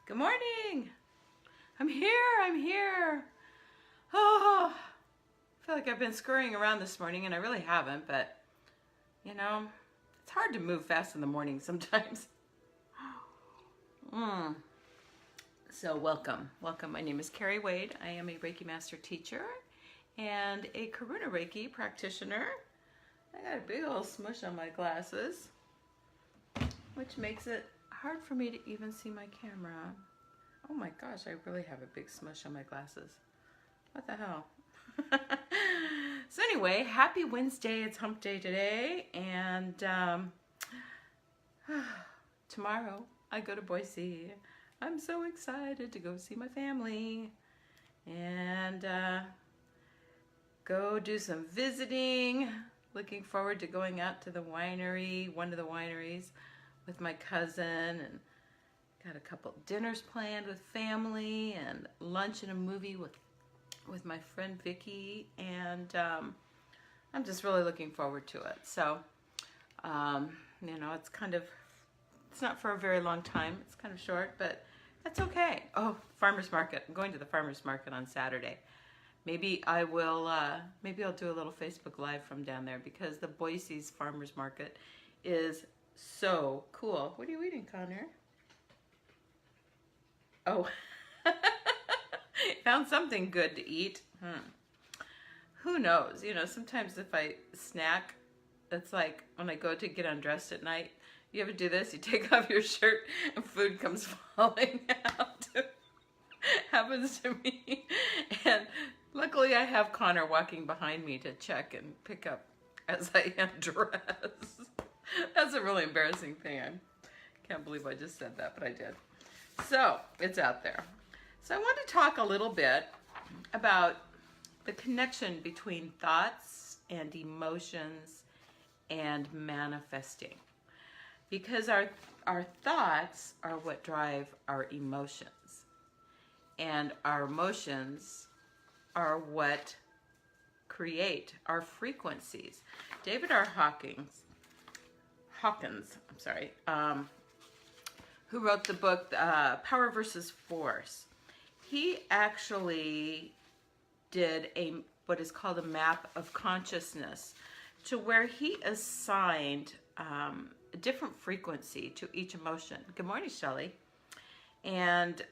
Good morning. I'm here. Oh, I feel like I've been scurrying around this morning and I really haven't, but you know, it's hard to move fast in the morning sometimes. So welcome. My name is Kerri Wade. I am a Reiki Master Teacher and a Karuna Reiki practitioner. I got a big old smush on my glasses, which makes it hard for me to even see my camera. Oh my gosh, I really have a big smush on my glasses. What the hell? So anyway, happy Wednesday. It's hump day today, and tomorrow I go to Boise. I'm so excited to go see my family and go do some visiting. Looking forward to going out to the winery, one of the wineries, with my cousin, and got a couple dinners planned with family and lunch and a movie with my friend Vicky, and I'm just really looking forward to it. So you know, it's not for a very long time. It's kind of short, but that's okay. Oh, farmer's market. I'm going to the farmer's market on Saturday. Maybe I will, maybe I'll do a little Facebook Live from down there, because the Boise's farmer's market is so cool. What are you eating, Connor? Oh, found something good to eat. Who knows? You know, sometimes if I snack, it's like when I go to get undressed at night. You ever do this? You take off your shirt and food comes falling out. Happens to me. And luckily I have Connor walking behind me to check and pick up as I undress. That's a really embarrassing thing. I can't believe I just said that, but I did. So it's out there. So I want to talk a little bit about the connection between thoughts and emotions and manifesting. Because our thoughts are what drive our emotions. And our emotions are what create our frequencies. David R. Hawkins, who wrote the book Power versus Force, he actually did what is called a map of consciousness, to where he assigned a different frequency to each emotion. Good morning, Shelley. And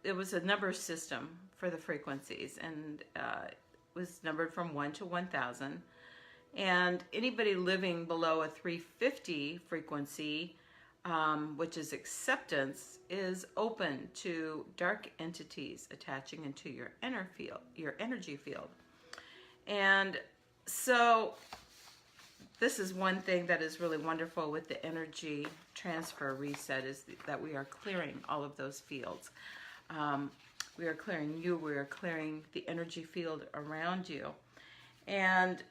it was a number system for the frequencies, and it was numbered from 1 to 1,000. And anybody living below a 350 frequency, which is acceptance, is open to dark entities attaching into your inner field, your energy field. And so this is one thing that is really wonderful with the energy transfer reset, is that we are clearing all of those fields. We are clearing you, we are clearing the energy field around you. And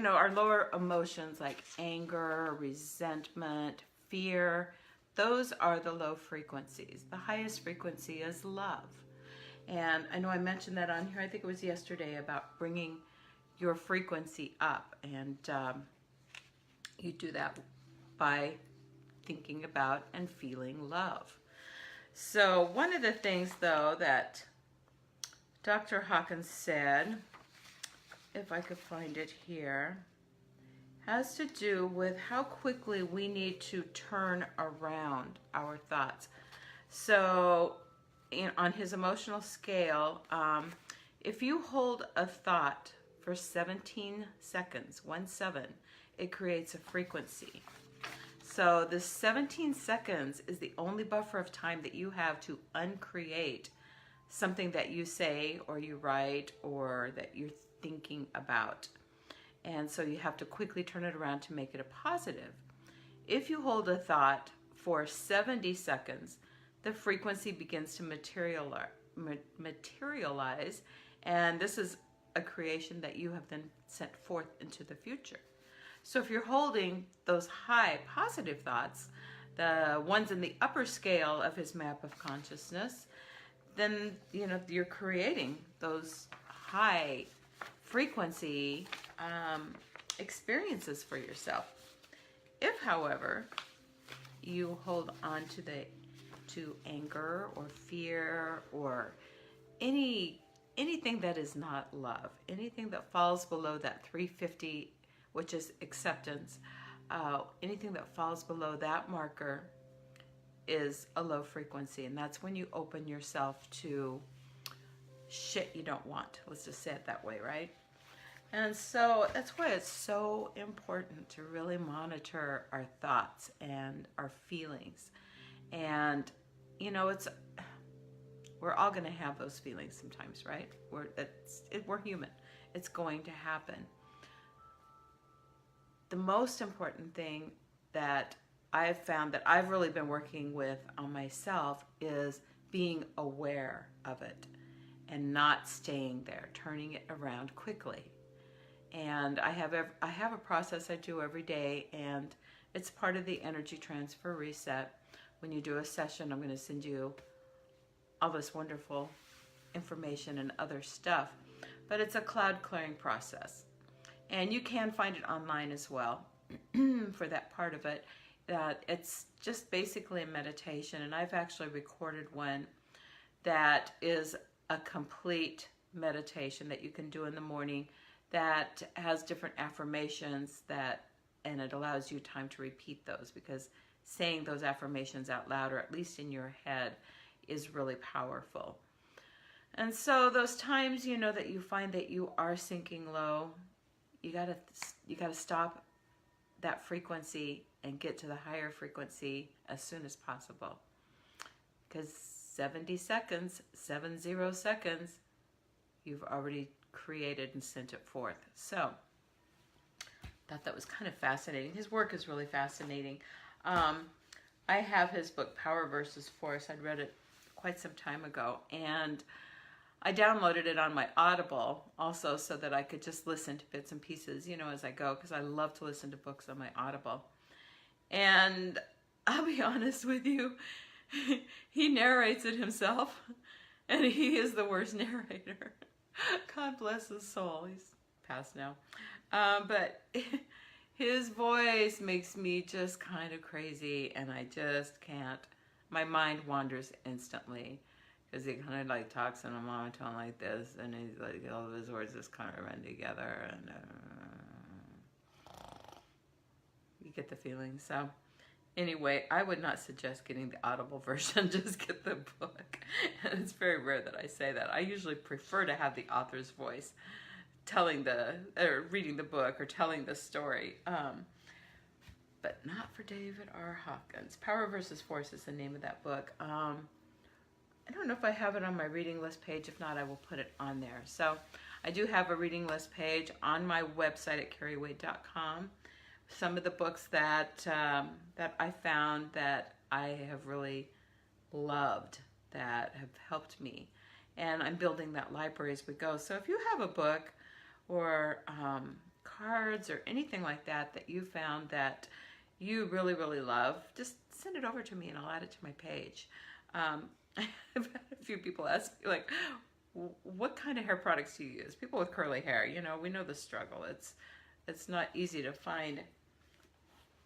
our lower emotions like anger, resentment, fear, those are the low frequencies. The highest frequency is love. And I know I mentioned that on here, I think it was yesterday, about bringing your frequency up, and you do that by thinking about and feeling love. So one of the things, though, that Dr. Hawkins said, if I could find it here, has to do with how quickly we need to turn around our thoughts. So on his emotional scale, if you hold a thought for 17 seconds, 1-7, it creates a frequency. So the 17 seconds is the only buffer of time that you have to uncreate something that you say or you write or that you're thinking about. And so you have to quickly turn it around to make it a positive. If you hold a thought for 70 seconds, the frequency begins to materialize, and this is a creation that you have then sent forth into the future. So if you're holding those high positive thoughts, the ones in the upper scale of his map of consciousness, then you're creating those high frequency experiences for yourself. If, however, you hold on to the to anger or fear or anything that is not love, anything that falls below that 350, which is acceptance, anything that falls below that marker is a low frequency. And that's when you open yourself to shit you don't want. Let's just say it that way, right? And so that's why it's so important to really monitor our thoughts and our feelings. And, you know, we're all going to have those feelings sometimes, right? We're human. It's going to happen. The most important thing that I've found that I've really been working with on myself is being aware of it and not staying there, turning it around quickly. And I have a process I do every day, and it's part of the energy transfer reset. When you do a session, I'm going to send you all this wonderful information and other stuff. But it's a cloud clearing process. And you can find it online as well for that part of it. It's just basically a meditation. And I've actually recorded one that is a complete meditation that you can do in the morning that has different affirmations and it allows you time to repeat those, because saying those affirmations out loud, or at least in your head, is really powerful. And so those times, you know, that you find that you are sinking low, you gotta stop that frequency and get to the higher frequency as soon as possible. Because 70 seconds, you've already created and sent it forth. So thought that was kind of fascinating. His work is really fascinating. I have his book Power versus Force. I'd read it quite some time ago, and I downloaded it on my Audible also so that I could just listen to bits and pieces, you know, as I go, because I love to listen to books on my Audible. And I'll be honest with you, he narrates it himself, and he is the worst narrator. God bless his soul. He's passed now. But his voice makes me just kind of crazy, and I just can't. My mind wanders instantly, because he kind of like talks in a monotone like this, and he's like, all of his words just kind of run together, and you get the feeling. So anyway, I would not suggest getting the Audible version. Just get the book. And it's very rare that I say that. I usually prefer to have the author's voice reading the book or telling the story. But not for David R. Hawkins. Power versus Force is the name of that book. I don't know if I have it on my reading list page. If not, I will put it on there. So I do have a reading list page on my website at kerriwade.com. Some of the books that I found that I have really loved, that have helped me. And I'm building that library as we go. So if you have a book or cards or anything like that you found that you really, really love, just send it over to me and I'll add it to my page. I've had a few people ask me, like, what kind of hair products do you use? People with curly hair, you know, we know the struggle. It's not easy to find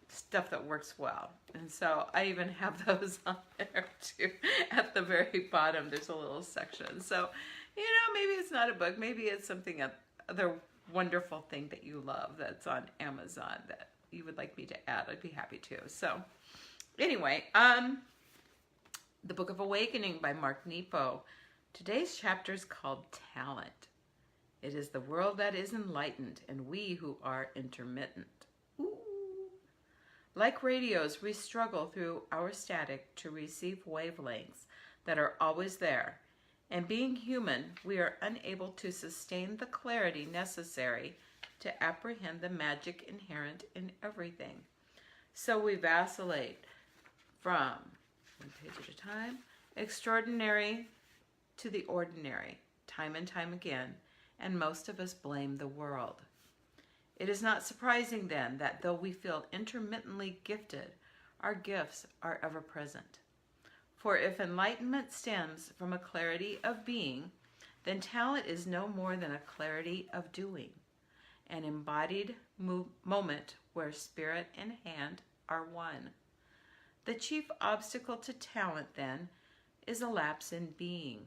stuff that works well. And so I even have those on there too. At the very bottom, there's a little section. So, you know, maybe it's not a book. Maybe it's something, other wonderful thing that you love that's on Amazon that you would like me to add. I'd be happy to. So anyway, the Book of Awakening by Mark Nepo. Today's chapter is called Talent. It is the world that is enlightened and we who are intermittent. Ooh. Like radios, we struggle through our static to receive wavelengths that are always there. And being human, we are unable to sustain the clarity necessary to apprehend the magic inherent in everything. So we vacillate from, one page at a time, extraordinary to the ordinary, time and time again, and most of us blame the world. It is not surprising then that though we feel intermittently gifted, our gifts are ever present. For if enlightenment stems from a clarity of being, then talent is no more than a clarity of doing, an embodied moment where spirit and hand are one. The chief obstacle to talent, then, is a lapse in being.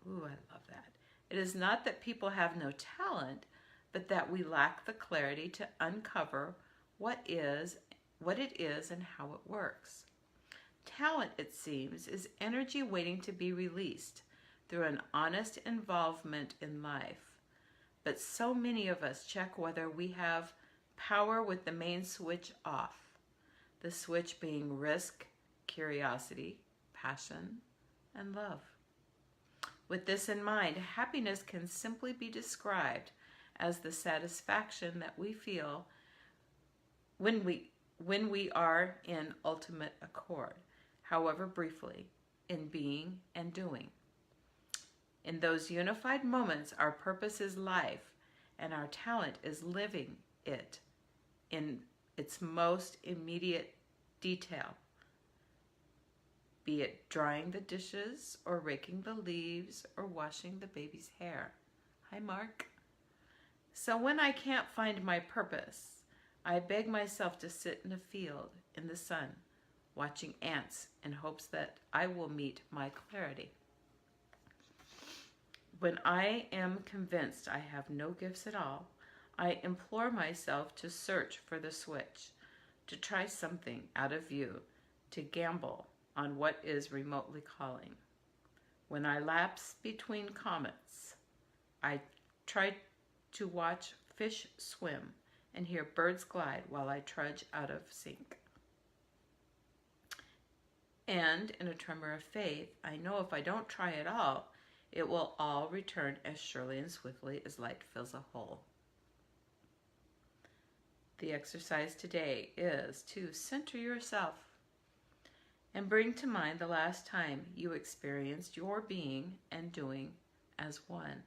Ooh, I love that. It is not that people have no talent, but that we lack the clarity to uncover what it is and how it works. Talent, it seems, is energy waiting to be released through an honest involvement in life. But so many of us check whether we have power with the main switch off. The switch being risk, curiosity, passion, and love. With this in mind, happiness can simply be described as the satisfaction that we feel when we are in ultimate accord, however briefly, in being and doing. In those unified moments, our purpose is life, and our talent is living it in its most immediate detail, be it drying the dishes or raking the leaves or washing the baby's hair. Hi, Mark. So when I can't find my purpose, I beg myself to sit in a field in the sun, watching ants in hopes that I will meet my clarity. When I am convinced I have no gifts at all, I implore myself to search for the switch, to try something out of view, to gamble on what is remotely calling. When I lapse between comets, I try to watch fish swim and hear birds glide while I trudge out of sync. And in a tremor of faith, I know if I don't try at all, it will all return as surely and swiftly as light fills a hole. The exercise today is to center yourself and bring to mind the last time you experienced your being and doing as one.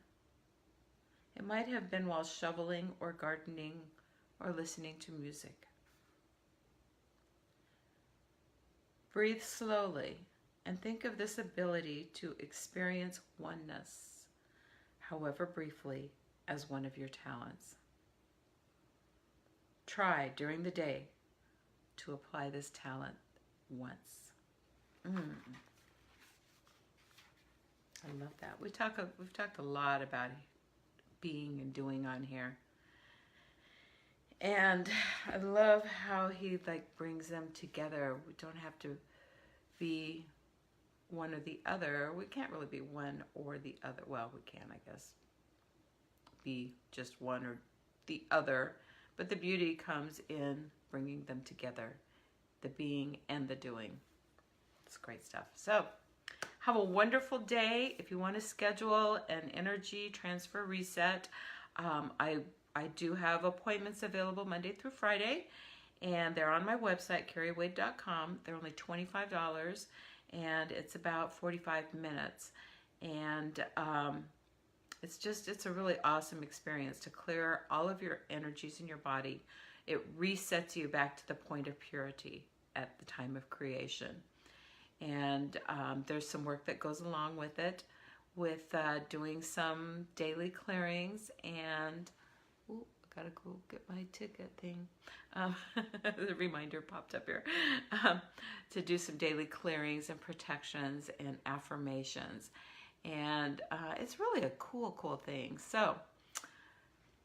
It might have been while shoveling or gardening or listening to music. Breathe slowly and think of this ability to experience oneness, however briefly, as one of your talents. Try during the day to apply this talent once. I love that. We've talked a lot about being and doing on here. And I love how he brings them together. We don't have to be one or the other. We can't really be one or the other. Well, we can, I guess, be just one or the other. But the beauty comes in bringing them together, the being and the doing. It's great stuff. So have a wonderful day. If you want to schedule an energy transfer reset, I do have appointments available Monday through Friday, and they're on my website, kerriwade.com. They're only $25, and it's about 45 minutes. And it's a really awesome experience to clear all of your energies in your body. It resets you back to the point of purity at the time of creation. And there's some work that goes along with it, with doing some daily clearings. And I gotta go get my ticket thing. The reminder popped up here. To do some daily clearings and protections and affirmations. And it's really a cool thing. So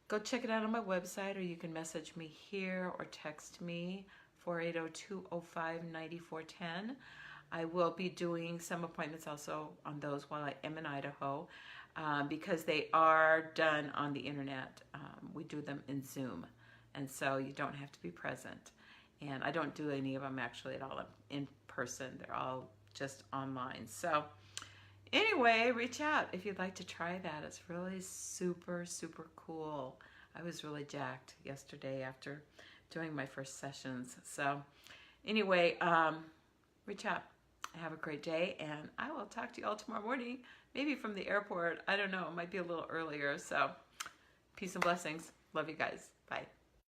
go check it out on my website, or you can message me here or text me 480-205-9410. I will be doing some appointments also on those while I am in Idaho, because they are done on the internet. We do them in Zoom, and so you don't have to be present. And I don't do any of them actually at all in person. They're all just online. So anyway, reach out if you'd like to try that. It's really super cool. I was really jacked yesterday after doing my first sessions. So anyway, reach out. Have a great day, and I will talk to you all tomorrow morning, maybe from the airport. I don't know. It might be a little earlier. So peace and blessings. Love you guys. Bye.